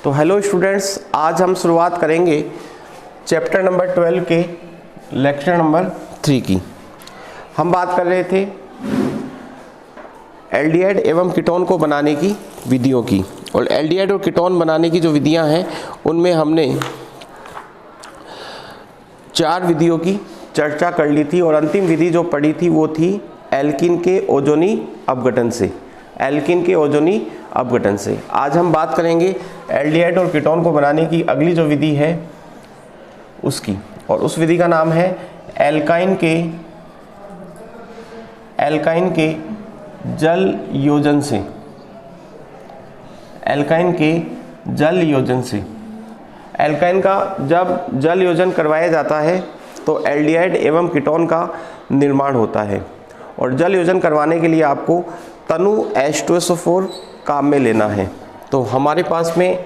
तो hello students, आज हम शुरुआत करेंगे चैप्टर नंबर 12 के लेक्चर नंबर 3 की। हम बात कर रहे थे एल्डिहाइड एवं कीटोन को बनाने की विधियों की, और एल्डिहाइड और कीटोन बनाने की जो विधियां हैं उनमें हमने 4 विधियों की चर्चा कर ली थी, और अंतिम विधि जो पढ़ी थी वो थी एल्कीन के ओजोनी अपघटन से। एल्कीन के ओजोनी अपघटन से आज हम बात करेंगे एल्डिहाइड और कीटोन को बनाने की अगली जो विधि है उसकी, और उस विधि का नाम है एल्काइन के जल योजन से। एल्काइन के जल योजन से एल्काइन का जब जल योजन करवाया जाता है तो एल्डिहाइड एवं कीटोन का निर्माण होता है, और जल योजन करवाने के लिए आपको तनु H2SO4 काम में लेना है। तो हमारे पास में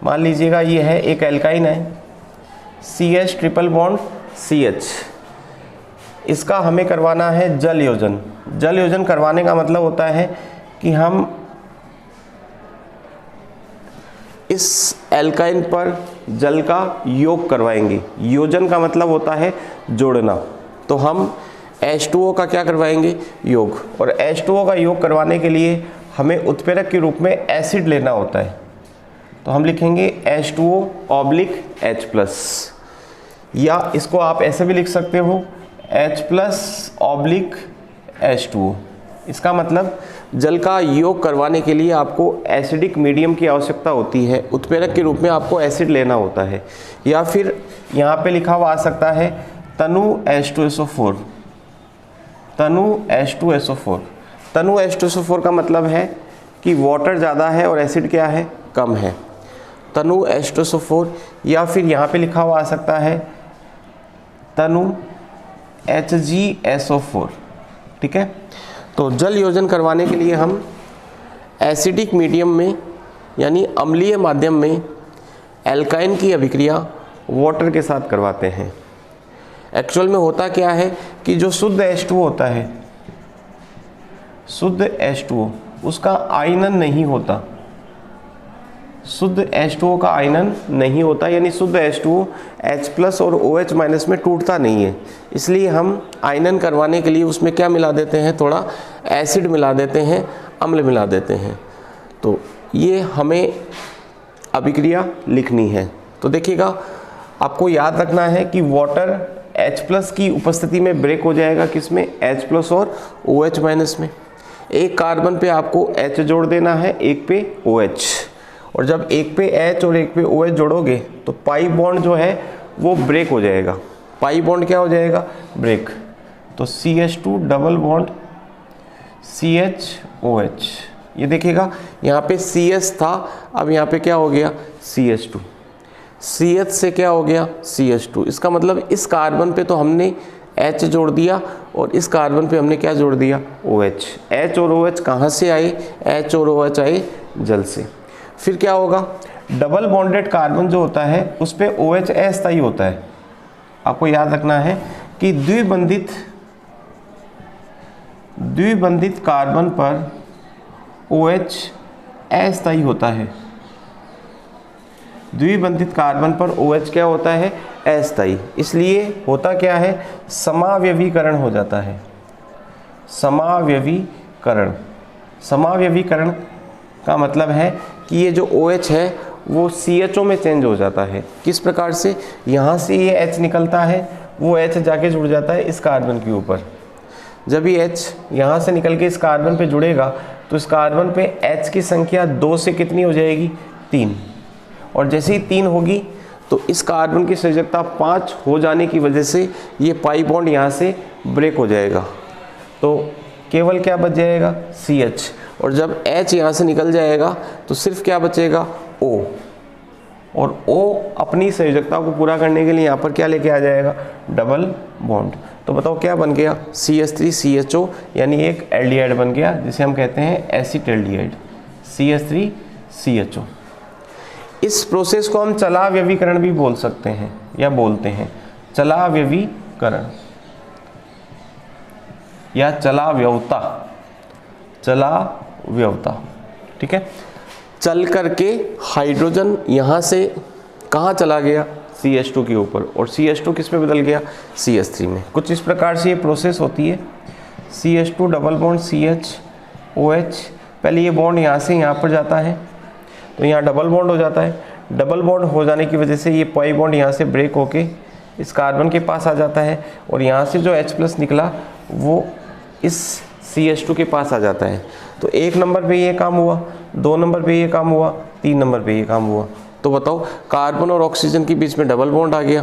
मान लीजिएगा ये है एक एल्काइन है CH ट्रिपल बॉन्ड CH, इसका हमें करवाना है जल योजन। जल योजन करवाने का मतलब होता है कि हम इस एल्काइन पर जल का योग करवाएंगे। योजन का मतलब होता है जोड़ना, तो हम H2O का क्या करवाएंगे, योग। और H2O का योग करवाने के लिए हमें उत्प्रेरक के रूप में एसिड लेना होता है, तो हम लिखेंगे H2O/H+, या इसको आप ऐसे भी लिख सकते हो H+/H2O। इसका मतलब जल का योग करवाने के लिए आपको एसिडिक मीडियम की आवश्यकता होती है, उत्प्रेरक के रूप में आपको एसिड लेना होता है। या फिर यहाँ पे लिखा हुआ आ सकता है तनु H2SO4। तनु H2SO4 तनु H2SO4 का मतलब है कि वाटर ज़्यादा है और एसिड क्या है, कम है। तनु H2SO4, या फिर यहाँ पे लिखा हुआ आ सकता है तनु HgSO4। ठीक है, तो जल योजन करवाने के लिए हम एसिडिक मीडियम में यानी अम्लीय माध्यम में एल्काइन की अभिक्रिया वाटर के साथ करवाते हैं। एक्चुअल में होता क्या है कि जो शुद्ध H2O होता है, शुद्ध H2O उसका आयनन नहीं होता। शुद्ध H2O का आयनन नहीं होता, यानी शुद्ध H2O H+ और OH- में टूटता नहीं है। इसलिए हम आयनन करवाने के लिए उसमें क्या मिला देते हैं, थोड़ा एसिड मिला देते हैं, अम्ल मिला देते हैं। तो ये हमें अभिक्रिया लिखनी है। तो देखिएगा, आपको याद रखना है कि वाटर H+ की उपस्थिति में ब्रेक हो जाएगा, किसमें, H+ और OH- में। एक कार्बन पे आपको H जोड़ देना है, एक पे OH, और जब एक पे H और एक पे OH जोड़ोगे तो पाई बॉन्ड जो है वो ब्रेक हो जाएगा। पाई बॉन्ड क्या हो जाएगा, ब्रेक। तो CH2 डबल बॉन्ड CHOH। ये देखिएगा यहाँ पे CS था, अब यहाँ पे क्या हो गया, CH2। CH से क्या हो गया, CH2। इसका मतलब इस कार्बन पे तो हमने H जोड़ दिया और इस कार्बन पे हमने क्या जोड़ दिया, OH। H और OH कहाँ से आए, H और OH आए जल से। फिर क्या होगा, डबल बॉन्डेड कार्बन जो होता है उस पे OH अस्थायी होता है। आपको याद रखना है कि द्विबंधित कार्बन पर OH अस्थायी होता है। द्विबंधित कार्बन पर OH क्या होता है, अस्थायी। इसलिए होता क्या है, समावयवीकरण हो जाता है। समावयवीकरण का मतलब है कि ये जो OH है वो CHO में चेंज हो जाता है। किस प्रकार से, यहाँ से ये H निकलता है, वो H जाके जुड़ जाता है इस कार्बन के ऊपर। जब ये H यहाँ से निकल के इस कार्बन पे जुड़ेगा तो इस कार्बन पे H की संख्या 2 से कितनी हो जाएगी, 3। और जैसे ही 3 होगी तो इस कार्बन की संयोजकता 5 हो जाने की वजह से ये पाई बॉन्ड यहाँ से ब्रेक हो जाएगा। तो केवल क्या बच जाएगा, CH, और जब H यहाँ से निकल जाएगा तो सिर्फ क्या बचेगा, O। और O अपनी संयोजकता को पूरा करने के लिए यहाँ पर क्या लेके आ जाएगा, डबल बॉन्ड। तो बताओ क्या बन गया, CH3CHO, यानी एक एल्डिहाइड बन गया जिसे हम कहते हैं एसिटेल्डिहाइड, CH3CHO। इस प्रोसेस को हम चलाव्यवीकरण भी बोल सकते हैं या बोलते हैं, चलाव्यवीकरण या चलाव्यवता। ठीक है, चल करके हाइड्रोजन यहाँ से कहाँ चला गया, CH2 के ऊपर, और CH2 किस में बदल गया, CH3 में। कुछ इस प्रकार से ये प्रोसेस होती है। CH2 डबल बॉन्ड CH पहले ये बॉन्ड यहाँ से यहाँ पर जाता है, तो यहाँ डबल बॉन्ड हो जाता है। डबल बॉन्ड हो जाने की वजह से ये पाई बॉन्ड यहाँ से ब्रेक होके इस कार्बन के पास आ जाता है, और यहाँ से जो H+ निकला वो इस CH2 के पास आ जाता है। तो 1 नंबर पे ये काम हुआ, 2 नंबर पे ये काम हुआ, 3 नंबर पे ये काम हुआ। तो बताओ, कार्बन और ऑक्सीजन के बीच में डबल बॉन्ड आ गया,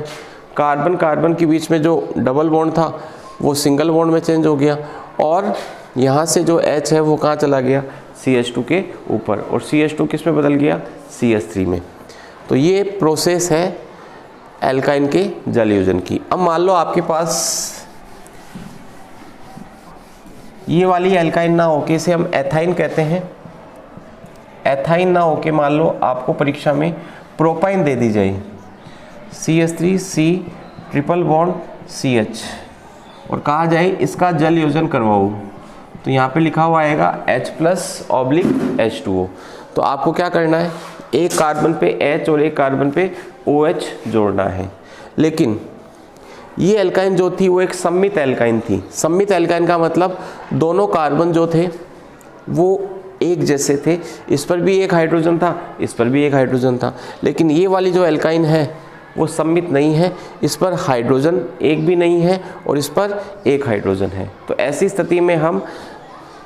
कार्बन कार्बन के बीच में जो डबल बॉन्ड था वो सिंगल बॉन्ड में चेंज हो गया, और यहाँ से जो H है वो कहाँ चला गया, CH2 के ऊपर, और CH2 किस में बदल गया, CH3 में। तो ये प्रोसेस है एल्काइन के जल योजन की। अब मान लो आपके पास ये वाली एल्काइन ना होके इसे हम एथाइन कहते हैं, एथाइन ना होके मान लो आपको परीक्षा में प्रोपाइन दे दी जाए, CH3C ट्रिपल बॉन्ड CH, और कहा जाए इसका जल योजन करवाओ, तो यहाँ पे लिखा हुआ आएगा H+/H2O। तो आपको क्या करना है, एक कार्बन पे H और एक कार्बन पे OH जोड़ना है। लेकिन ये एल्काइन जो थी वो एक सम्मित एल्काइन थी। सम्मित एल्काइन का मतलब दोनों कार्बन जो थे वो एक जैसे थे, इस पर भी एक हाइड्रोजन था, इस पर भी एक हाइड्रोजन था। लेकिन ये वाली जो एल्काइन है वो सम्मित नहीं है, इस पर हाइड्रोजन एक भी नहीं है और इस पर एक हाइड्रोजन है। तो ऐसी स्थिति में हम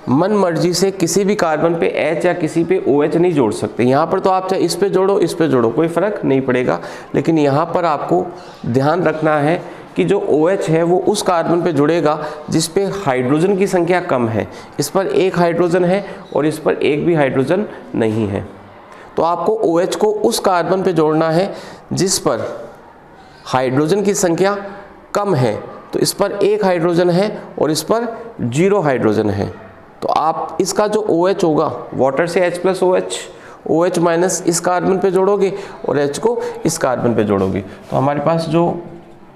मन मर्जी से किसी भी कार्बन पे H या किसी पे OH नहीं जोड़ सकते। यहाँ पर तो आप चाहे इस पे जोड़ो, इस पे जोड़ो, कोई फ़र्क नहीं पड़ेगा। लेकिन यहाँ पर आपको ध्यान रखना है कि जो OH है वो उस कार्बन पे जुड़ेगा जिस पे हाइड्रोजन की संख्या कम है। इस पर एक हाइड्रोजन है और इस पर एक भी हाइड्रोजन नहीं है। तो आपको OH को उस कार्बन पे जोड़ना है जिस पर हाइड्रोजन की संख्या कम है। तो इस पर एक हाइड्रोजन है और इस पर 0 हाइड्रोजन है। तो आप इसका जो OH होगा, वाटर से H+OH, OH माइनस इस कार्बन पे जोड़ोगे और H को इस कार्बन पे जोड़ोगे, तो हमारे पास जो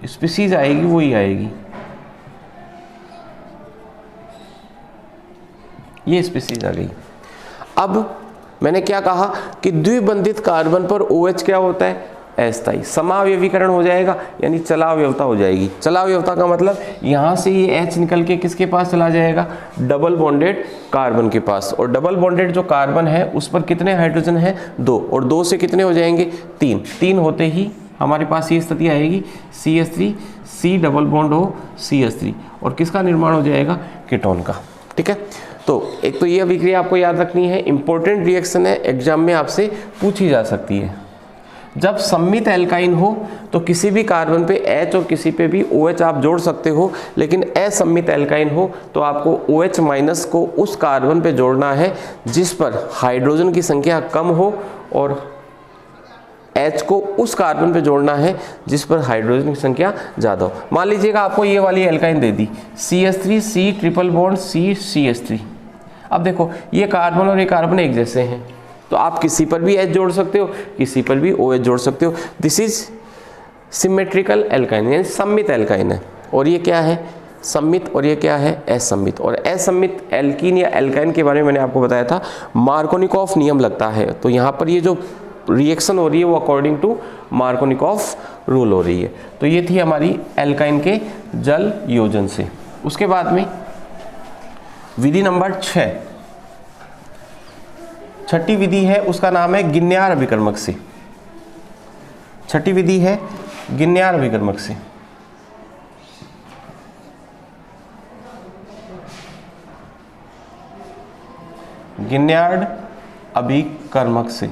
स्पीसीज आएगी वही आएगी, ये स्पीसीज आ गई। अब मैंने क्या कहा कि द्विबंधित कार्बन पर OH क्या होता है, अस्थायी। समावयवीकरण हो जाएगा यानी चलावयवता हो जाएगी। चलावयवता का मतलब यहाँ से ये H निकल के किसके पास चला जाएगा, डबल बॉन्डेड कार्बन के पास। और डबल बॉन्डेड जो कार्बन है उस पर कितने हाइड्रोजन है, 2, और 2 से कितने हो जाएंगे, 3। 3 होते ही हमारे पास ये स्थिति आएगी CH3C डबल बॉन्ड हो CH3, और किसका निर्माण हो जाएगा, कीटोन का। ठीक है, तो एक तो ये अभिक्रिया आपको याद रखनी है, इंपॉर्टेंट रिएक्शन है, एग्जाम में आपसे पूछी जा सकती है। जब सम्मित एल्काइन हो तो किसी भी कार्बन पे H और किसी पे भी OH आप जोड़ सकते हो, लेकिन असम्मित एल्काइन हो तो आपको OH माइनस को उस कार्बन पे जोड़ना है जिस पर हाइड्रोजन की संख्या कम हो, और H को उस कार्बन पे जोड़ना है जिस पर हाइड्रोजन की संख्या ज़्यादा हो। मान लीजिएगा आपको ये वाली एल्काइन दे दी, CH3C ट्रिपल बॉन्ड CH3। अब देखो ये कार्बन और ये कार्बन एक जैसे हैं, तो आप किसी पर भी H जोड़ सकते हो, किसी पर भी OH जोड़ सकते हो। दिस इज सिमेट्रिकल एल्काइन, यानी सम्मित एल्काइन है। और ये क्या है, सम्मित, और ये क्या है, असम्मित। और असम्मित एल्कीन या एल्काइन के बारे में मैंने आपको बताया था, मार्कोनिकॉफ नियम लगता है। तो यहाँ पर ये जो रिएक्शन हो रही है वो अकॉर्डिंग टू मार्कोनिकॉफ रूल हो रही है। तो ये थी हमारी एल्काइन के जल योजन से। उसके बाद में विधि नंबर 6, छठी विधि है, उसका नाम है गिन्यार अभिकर्मक से। छठी विधि है गिन्यार अभिकर्मक से। गिन्यार्ड अभिकर्मक से,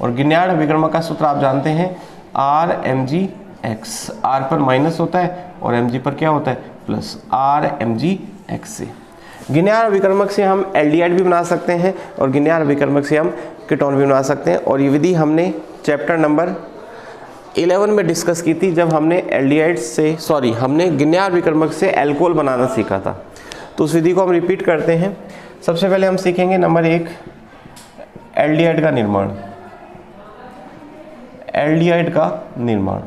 और गिन्यार्ड अभिकर्मक का सूत्र आप जानते हैं, RMgx। R पर माइनस होता है और Mg पर क्या होता है, प्लस, RMgx से। गिन्यार अभिकर्मक से हम एल्डिहाइड भी बना सकते हैं और गिन्यार अभिकर्मक से हम कीटोन भी बना सकते हैं। और ये विधि हमने चैप्टर नंबर 11 में डिस्कस की थी, जब हमने एल्डिहाइड से हमने गिन्यार अभिकर्मक से एल्कोहल बनाना सीखा था। तो उस विधि को हम रिपीट करते हैं। सबसे पहले हम सीखेंगे नंबर 1, एल्डिहाइड का निर्माण। एल्डिहाइड का निर्माण,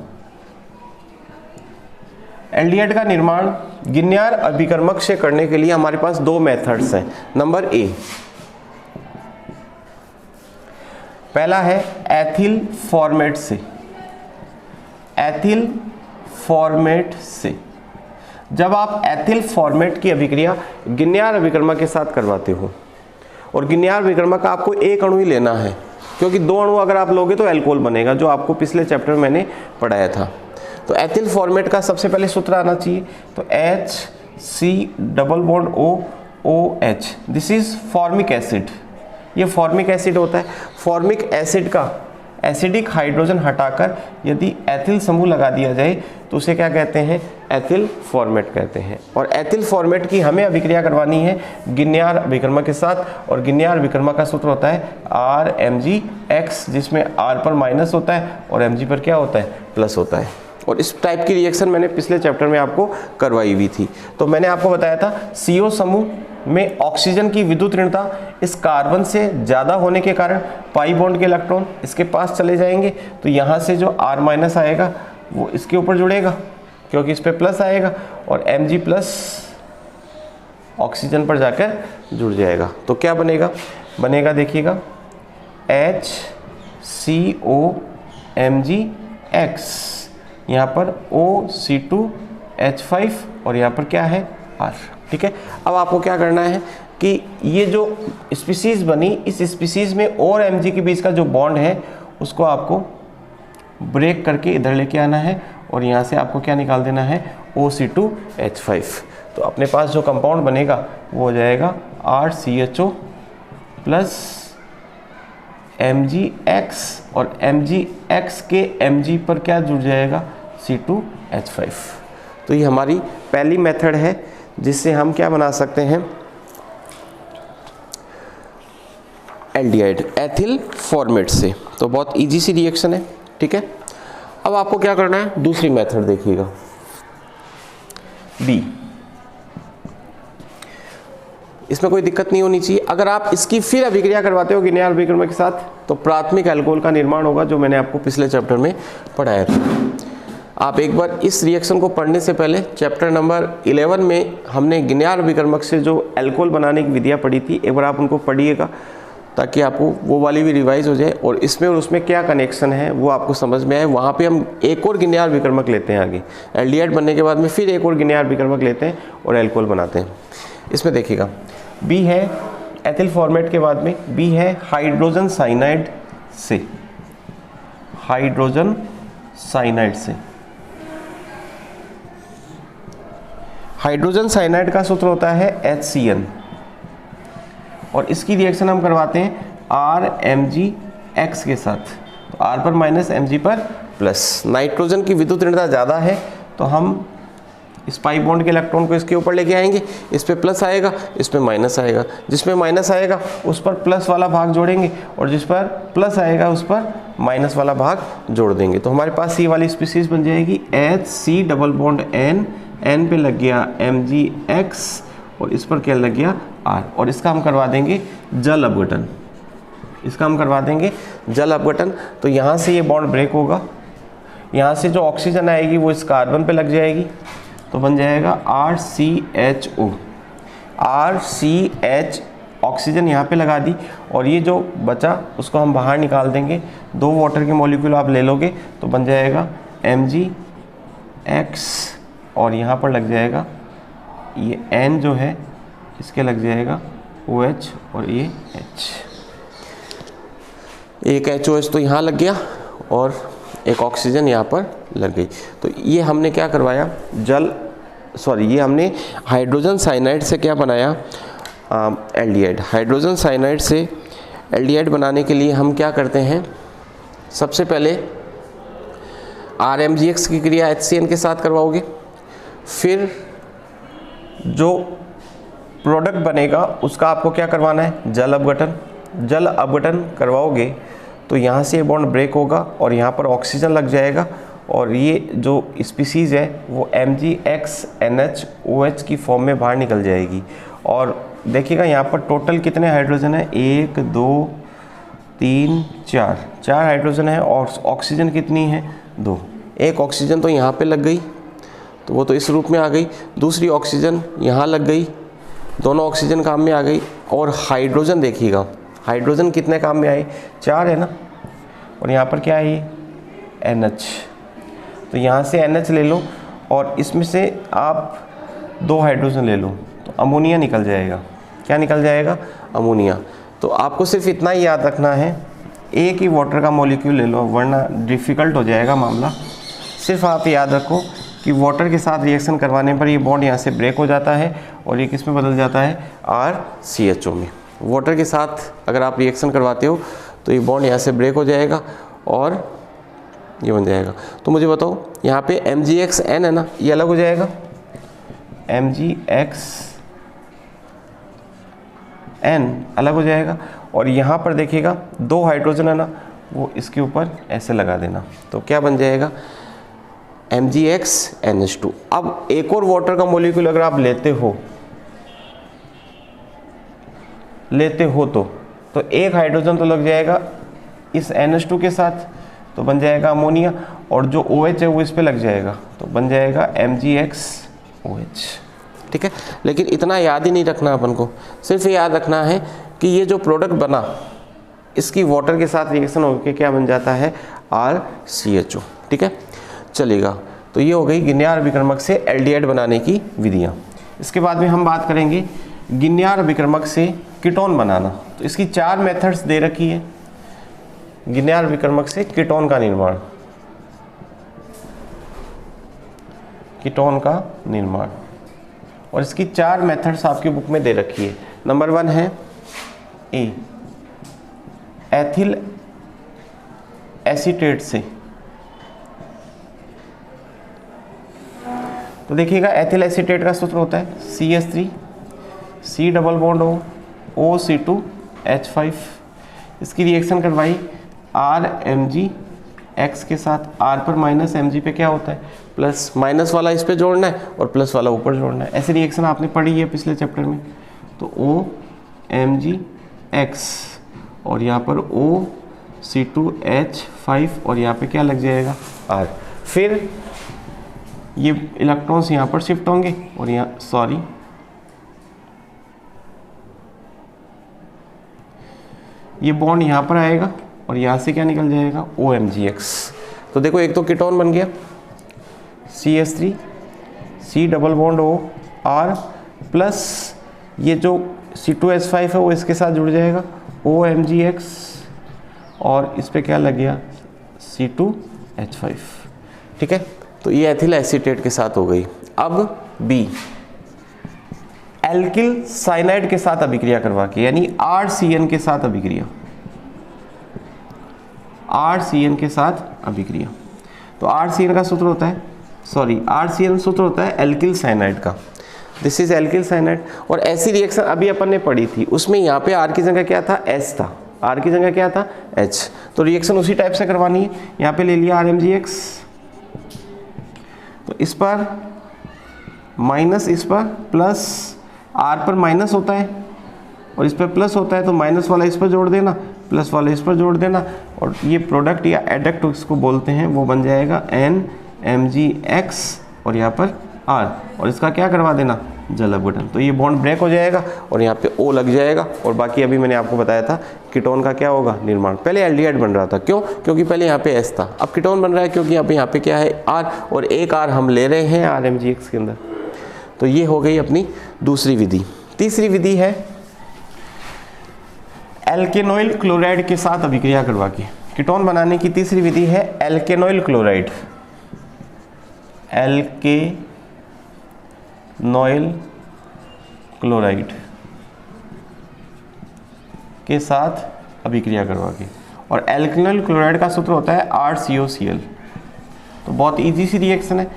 एल्डिहाइड का निर्माण गिन्यार अभिकर्मक से करने के लिए हमारे पास 2 मेथड्स हैं। नंबर ए, पहला है एथिल फॉर्मेट से, एथिल फॉर्मेट से। जब आप एथिल फॉर्मेट की अभिक्रिया गिन्यार अभिकर्मक के साथ करवाते हो, और गिन्यार अभिकर्मक का आपको एक अणु ही लेना है, क्योंकि दो अणु अगर आप लोगे तो एल्कोहल बनेगा, जो आपको पिछले चैप्टर में मैंने पढ़ाया था। तो एथिल फॉर्मेट का सबसे पहले सूत्र आना चाहिए, तो HC≡OH, this is formic acid. ये फॉर्मिक एसिड होता है। फॉर्मिक एसिड का एसिडिक हाइड्रोजन हटाकर यदि एथिल समूह लगा दिया जाए तो उसे क्या कहते हैं? एथिल फॉर्मेट कहते हैं। और एथिल फॉर्मेट की हमें अभिक्रिया करवानी है गिन्यार अभिकर्मक के साथ, और गिन्यार अभिकर्मक का सूत्र होता है RMgX, जिसमें R पर माइनस होता है और Mg पर क्या होता है? प्लस होता है। और इस टाइप की रिएक्शन मैंने पिछले चैप्टर में आपको करवाई हुई थी। तो मैंने आपको बताया था CO समूह में ऑक्सीजन की विद्युत ऋणता इस कार्बन से ज़्यादा होने के कारण पाई बॉन्ड के इलेक्ट्रॉन इसके पास चले जाएंगे, तो यहाँ से जो R माइनस आएगा वो इसके ऊपर जुड़ेगा, क्योंकि इस पे प्लस आएगा, और Mg प्लस ऑक्सीजन पर जाकर जुड़ जाएगा। तो क्या बनेगा? बनेगा देखिएगा HCOMgX, यहाँ पर OC2H5 और यहाँ पर क्या है? R। ठीक है। अब आपको क्या करना है कि ये जो स्पीसीज बनी, इस स्पीसीज में और Mg के बीच का जो बॉन्ड है उसको आपको ब्रेक करके इधर लेके आना है, और यहाँ से आपको क्या निकाल देना है? OC2H5। तो अपने पास जो कंपाउंड बनेगा वो हो जाएगा RCHO प्लस MgX, और MgX के Mg पर क्या जुड़ जाएगा? C2H5। तो ये हमारी पहली मेथड है जिससे हम क्या बना सकते हैं? एल्डिहाइड एथिल फॉर्मेट से। तो बहुत इजी सी रिएक्शन है। ठीक है। अब आपको क्या करना है? दूसरी मेथड देखिएगा, बी। इसमें कोई दिक्कत नहीं होनी चाहिए। अगर आप इसकी फिर अभिक्रिया करवाते हो गिन्यार अभिकर्मक के साथ तो प्राथमिक अल्कोहल का निर्माण होगा, जो मैंने आपको पिछले चैप्टर में पढ़ाया था। आप एक बार इस रिएक्शन को पढ़ने से पहले चैप्टर नंबर 11 में हमने गिन्यार अभिकर्मक से जो अल्कोहल बनाने की विधियाँ पढ़ी थी, एक बार आप उनको पढ़िएगा ताकि आपको वो वाली भी रिवाइज हो जाए, और इसमें और उसमें क्या कनेक्शन है वो आपको समझ में आए। वहाँ पे हम एक और गिन्यार अभिकर्मक लेते हैं आगे, एल्डिहाइड बनने के बाद में फिर एक और गिन्यार अभिकर्मक लेते हैं और अल्कोहल बनाते हैं। इसमें देखिएगा, बी है एथिल फॉर्मेट के बाद में बी है हाइड्रोजन साइनाइड से, हाइड्रोजन साइनाइड से। हाइड्रोजन साइनाइड का सूत्र होता है HCN, और इसकी रिएक्शन हम करवाते हैं RMgX के साथ। तो R पर माइनस Mg पर प्लस। नाइट्रोजन की विद्युत ऋणता ज़्यादा है तो हम इस पाई बॉन्ड के इलेक्ट्रॉन को इसके ऊपर लेके आएंगे, इस पे प्लस आएगा, इस पे माइनस आएगा। जिसमें माइनस आएगा उस पर प्लस वाला भाग जोड़ेंगे, और जिस पर प्लस आएगा उस पर माइनस वाला भाग जोड़ देंगे। तो हमारे पास ये वाली स्पीसीज बन जाएगी HC≡N, N पे लग गया MgX, और इस पर क्या लग गया? R। और इसका हम करवा देंगे जल अपघटन, इसका हम करवा देंगे जल अपघटन। तो यहाँ से ये बॉन्ड ब्रेक होगा, यहाँ से जो ऑक्सीजन आएगी वो इस कार्बन पे लग जाएगी, तो बन जाएगा RCHO। RCH ऑक्सीजन यहाँ पे लगा दी, और ये जो बचा उसको हम बाहर निकाल देंगे। 2 वाटर के मॉलिक्यूल आप ले लोगे तो बन जाएगा MgX, और यहाँ पर लग जाएगा ये N जो है इसके लग जाएगा OH, और ये H। एक HOH तो यहाँ लग गया और एक ऑक्सीजन यहाँ पर लग गई। तो ये हमने क्या करवाया? ये हमने हाइड्रोजन साइनाइड से क्या बनाया? एल्डिहाइड। हाइड्रोजन साइनाइड से एल्डिहाइड बनाने के लिए हम क्या करते हैं? सबसे पहले RMgX की क्रिया HCN के साथ करवाओगे, फिर जो प्रोडक्ट बनेगा उसका आपको क्या करवाना है? जल अपघटन। जल अपघटन करवाओगे तो यहाँ से ये बॉन्ड ब्रेक होगा और यहाँ पर ऑक्सीजन लग जाएगा, और ये जो स्पीसीज़ है वो MgX-NH-OH की फॉर्म में बाहर निकल जाएगी। और देखिएगा यहाँ पर टोटल कितने हाइड्रोजन है? 1 2 3 4 हाइड्रोजन है, और ऑक्सीजन कितनी है? 2। एक ऑक्सीजन तो यहाँ पे लग गई, तो वो तो इस रूप में आ गई। दूसरी ऑक्सीजन यहाँ लग गई, दोनों ऑक्सीजन काम में आ गई। और हाइड्रोजन देखिएगा, हाइड्रोजन कितने काम में आए, 4 है ना, और यहाँ पर क्या है ये NH। तो यहाँ से NH ले लो और इसमें से आप 2 हाइड्रोजन ले लो तो अमोनिया निकल जाएगा। क्या निकल जाएगा, अमोनिया। तो आपको सिर्फ इतना ही याद रखना है, एक ही वाटर का मॉलिक्यूल ले लो वरना डिफ़िकल्ट हो जाएगा मामला। सिर्फ आप याद रखो कि वाटर के साथ रिएक्शन करवाने पर ये बॉन्ड यहाँ से ब्रेक हो जाता है और ये किस में बदल जाता है, RCHO में। वाटर के साथ अगर आप रिएक्शन करवाते हो तो ये बॉन्ड यहाँ से ब्रेक हो जाएगा और ये बन जाएगा। तो मुझे बताओ यहाँ पे MgXN है ना, ये अलग हो जाएगा, MgXN अलग हो जाएगा। और यहाँ पर देखिएगा 2 हाइड्रोजन है ना, वो इसके ऊपर ऐसे लगा देना, तो क्या बन जाएगा, MgXNH2। अब एक और वाटर का मॉलिक्यूल अगर आप लेते हो तो एक हाइड्रोजन तो लग जाएगा इस NH2 के साथ, तो बन जाएगा अमोनिया, और जो OH है वो इस पे लग जाएगा, तो बन जाएगा MgXOH। ठीक है, लेकिन इतना याद ही नहीं रखना अपन को, सिर्फ ये याद रखना है कि ये जो प्रोडक्ट बना इसकी वाटर के साथ रिएक्शन होकर क्या बन जाता है, RCHO। ठीक है, चलेगा। तो ये हो गई गिन्यार अभिक्रमक से एल्डिहाइड बनाने की विधियाँ। इसके बाद में हम बात करेंगे गिन्यार अभिक्रमक से कीटोन बनाना। तो इसकी 4 मेथड्स दे रखी है गिन्यार अभिक्रमक से कीटोन का निर्माण, और इसकी 4 मेथड्स आपकी बुक में दे रखी है। नंबर 1 है ए, एथिल एसीटेट से। तो देखिएगा एथिल एसीटेट का सूत्र होता है CH3 C double bond O OC2H5। इसकी रिएक्शन करवाई RMgX के साथ, R पर माइनस Mg पे क्या होता है प्लस, माइनस वाला इस पे जोड़ना है और प्लस वाला ऊपर जोड़ना है। ऐसी रिएक्शन आपने पढ़ी है पिछले चैप्टर में। तो OMgX और यहाँ पर OC2H5 और यहाँ पे क्या लग जाएगा R। फिर ये इलेक्ट्रॉन्स यहाँ पर शिफ्ट होंगे और यहाँ ये बॉन्ड यहाँ पर आएगा और यहाँ से क्या निकल जाएगा OMgX। तो देखो एक तो कीटोन बन गया CH3 C double bond O R plus ये जो C2H5 है वो इसके साथ जुड़ जाएगा OMgX और इस पे क्या लग गया C2H5। ठीक है, तो ये एथिल एसीटेट के साथ हो गई। अब B, एल्किल साइनाइड के साथ अभिक्रिया करवा के, यानी RCN के साथ अभिक्रिया, RCN के साथ अभिक्रिया। तो RCN का सूत्र होता है, RCN सूत्र होता है एल्किल साइनाइड का। This is alkyl cyanide. और ऐसी रिएक्शन अभी अपन ने पढ़ी थी, उसमें यहाँ पे R की जगह क्या था, H था, R की जगह क्या था, H। तो रिएक्शन उसी टाइप से करवानी है। यहाँ पे ले लिया RMgX, तो इस पर माइनस, इस पर प्लस, R पर माइनस होता है और इस पर प्लस होता है, तो माइनस वाला इस पर जोड़ देना, प्लस वाला इस पर जोड़ देना, और ये प्रोडक्ट या एडक्ट इसको बोलते हैं, वो बन जाएगा NMgX और यहाँ पर R, और इसका क्या करवा देना, जल अपघटन। तो ये बॉन्ड ब्रेक हो जाएगा और यहाँ पे O लग जाएगा, और बाकी अभी मैंने आपको बताया था कीटोन का क्या होगा, निर्माण। पहले एल्डिहाइड बन रहा था, क्यों, क्योंकि पहले यहाँ पे S था, अब कीटोन बन रहा है क्योंकि यहाँ पे क्या है R, और एक R हम ले रहे हैं RMgX के अंदर। तो ये हो गई अपनी दूसरी विधि। तीसरी विधि है एल्केनोइल क्लोराइड के साथ अभिक्रिया करवा के कीटोन बनाने की। तीसरी विधि है एल्केनोइल क्लोराइड, एल्केनोइल क्लोराइड के साथ अभिक्रिया करवा के। और एल्केनोइल क्लोराइड का सूत्र होता है RCOCl। तो बहुत इजी सी रिएक्शन है,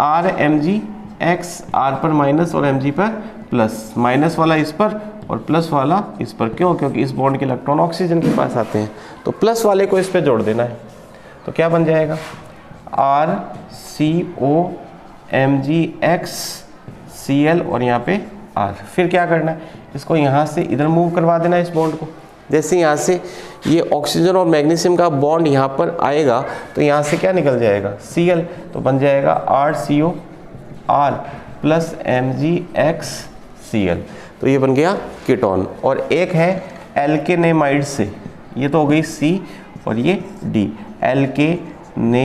RMgX, R पर माइनस और Mg पर प्लस, माइनस वाला इस पर और प्लस वाला इस पर। क्यों, क्योंकि इस बॉन्ड के इलेक्ट्रॉन ऑक्सीजन के पास आते हैं, तो प्लस वाले को इस पर जोड़ देना है। तो क्या बन जाएगा RCOMgXCl और यहाँ पे R। फिर क्या करना है, इसको यहाँ से इधर मूव करवा देना है इस बॉन्ड को। जैसे यहाँ से ये ऑक्सीजन और मैग्नीशियम का बॉन्ड यहाँ पर आएगा तो यहाँ से क्या निकल जाएगा Cl, तो बन जाएगा RCOR प्लस MgXCl। तो ये बन गया कीटोन। और एक है एल्केनेमाइड से, ये तो हो गई C और ये D, एल्केनेमाइड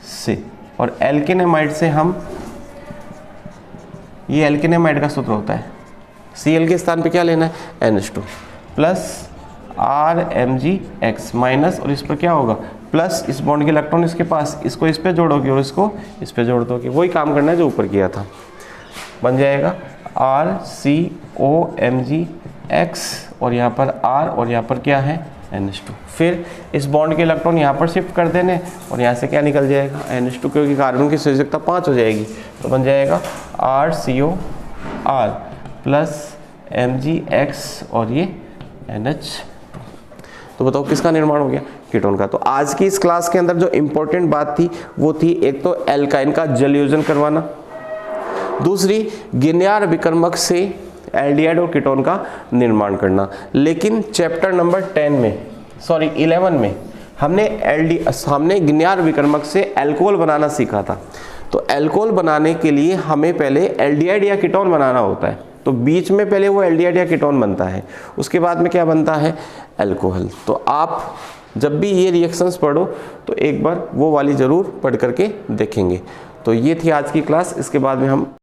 से, और एल्केनेमाइड से हम, ये एल्केनेमाइड का सूत्र होता है Cl के स्थान पे क्या लेना है, NH2 प्लस RMgX माइनस, और इस पर क्या होगा प्लस, इस बॉन्ड के इलेक्ट्रॉन इसके पास, इसको इस पे जोड़ोगे और इसको इस पे जोड़ दोगे, वही काम करना है जो ऊपर किया था। बन जाएगा RCOMgX और यहाँ पर R और यहाँ पर क्या है NH2। फिर इस बॉन्ड के इलेक्ट्रॉन यहाँ पर शिफ्ट कर देने और यहाँ से क्या निकल जाएगा NH2, क्योंकि कार्बन की संयोजकता 5 हो जाएगी, तो बन जाएगा RCOR प्लस MgX और ये NH। तो बताओ किसका निर्माण हो गया, कीटोन का। तो आज की इस क्लास के अंदर जो इंपॉर्टेंट बात थी वो थी, एक तो एल्काइन का जलयोजन करवाना, दूसरी गिन्यार विकर्मक से एल्डिहाइड और कीटोन का निर्माण करना। लेकिन चैप्टर नंबर 11 में हमने गिन्यार विकर्मक से अल्कोहल बनाना सीखा था। तो अल्कोहल बनाने के लिए हमें पहले एल्डिहाइड या कीटोन बनाना होता है, तो बीच में पहले वो एल्डिहाइड या कीटोन बनता है, उसके बाद में क्या बनता है, अल्कोहल। तो आप जब भी ये रिएक्शंस पढ़ो तो एक बार वो वाली ज़रूर पढ़ करके देखेंगे। तो ये थी आज की क्लास, इसके बाद में हम